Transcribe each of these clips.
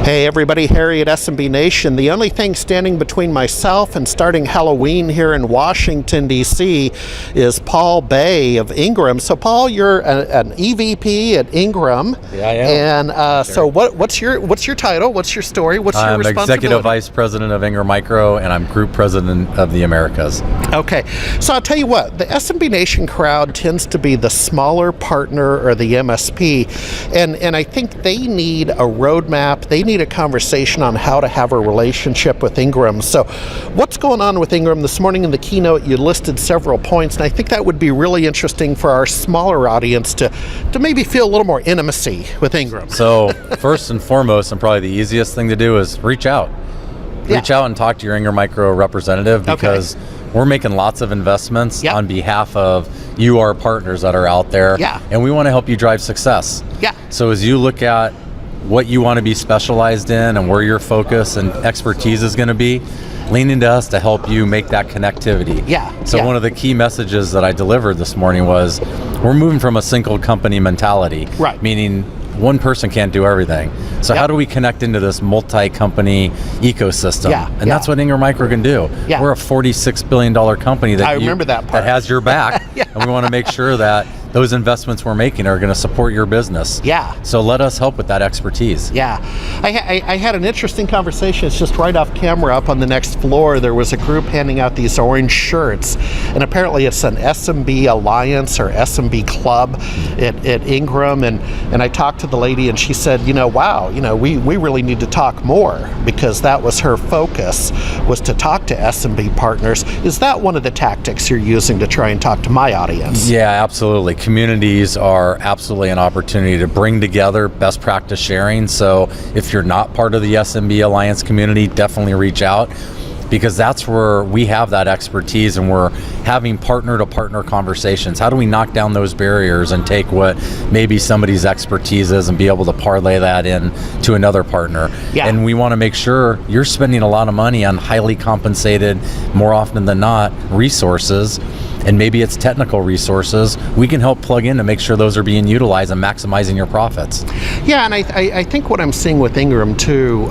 Hey everybody, Harry at SMB Nation. The only thing standing between myself and starting Halloween here in Washington, D.C. is Paul Bay of Ingram. So Paul, you're an EVP at Ingram. Yeah, I am. And so what's your title? What's your story? What's your responsibility? I'm Executive Vice President of Ingram Micro, and I'm Group President of the Americas. Okay, so I'll tell you what, the SMB Nation crowd tends to be the smaller partner or the MSP, and I think they need a roadmap. They need a conversation on how to have a relationship with Ingram. So what's going on with Ingram? This morning in the keynote you listed several points, and I think that would be really interesting for our smaller audience to maybe feel a little more intimacy with Ingram. So first and foremost, and probably the easiest thing to do is reach out. Reach out and talk to your Ingram Micro representative, because we're making lots of investments on behalf of you, our partners that are out there, and we want to help you drive success. So as you look at what you want to be specialized in and where your focus and expertise is going to be, lean into us to help you make that connectivity. So one of the key messages that I delivered this morning was we're moving from a single company mentality, meaning one person can't do everything. So how do we connect into this multi-company ecosystem? And that's what Ingram Micro can do. We're a $46 billion company that, that has your back, and we want to make sure that those investments we're making are going to support your business. So let us help with that expertise. I had an interesting conversation. It's just right off camera up on the next floor. There was a group handing out these orange shirts, and apparently it's an SMB Alliance or SMB Club at Ingram. And I talked to the lady, and she said, wow, we really need to talk more, because that was her focus, was to talk to SMB partners. Is that one of the tactics you're using to try and talk to my audience? Yeah, absolutely. Communities are absolutely an opportunity to bring together best practice sharing. So if you're not part of the SMB Alliance community, definitely reach out, because that's where we have that expertise, and we're having partner-to-partner conversations. How do we knock down those barriers and take what maybe somebody's expertise is and be able to parlay that in to another partner? And we want to make sure you're spending a lot of money on highly compensated, more often than not, resources, and maybe it's technical resources. We can help plug in to make sure those are being utilized and maximizing your profits. And I think what I'm seeing with Ingram too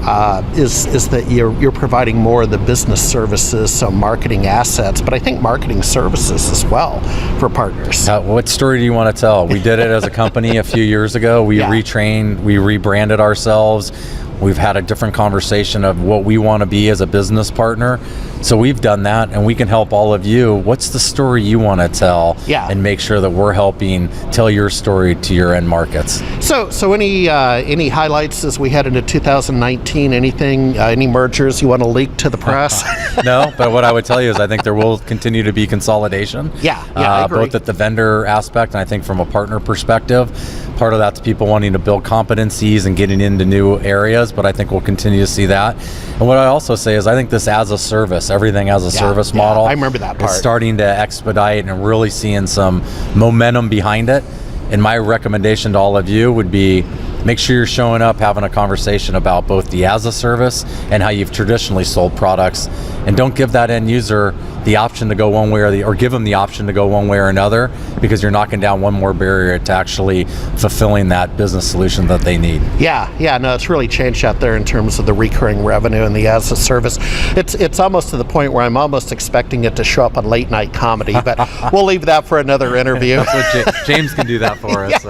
is that you're providing more of the business services, so marketing assets, but I think marketing services as well for partners. What story do you want to tell? We did it as a company a few years ago. We retrained, we rebranded ourselves. We've had a different conversation of what we want to be as a business partner. So we've done that, and we can help all of you. What's the story you want to tell? And make sure that we're helping tell your story to your end markets. So any highlights as we head into 2019? Anything, any mergers you want to leak to the press? No, but what I would tell you is I think there will continue to be consolidation. I agree. Both at the vendor aspect, and I think from a partner perspective. Part of that's people wanting to build competencies and getting into new areas, but I think we'll continue to see that. And what I also say is I think this as a service, everything as a service model, I remember that part, is starting to expedite and really seeing some momentum behind it. And my recommendation to all of you would be, make sure you're showing up, having a conversation about both the as a service and how you've traditionally sold products, and don't give that end user the option to go one way or give them the option to go one way or another, because you're knocking down one more barrier to actually fulfilling that business solution that they need. No, it's really changed out there in terms of the recurring revenue and the as a service. It's almost to the point where I'm almost expecting it to show up on late night comedy, but we'll leave that for another interview. That's what James can do that for us.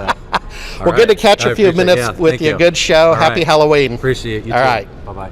Good to catch a few minutes with you. Good show. Happy Halloween. Appreciate you. All right. Bye-bye.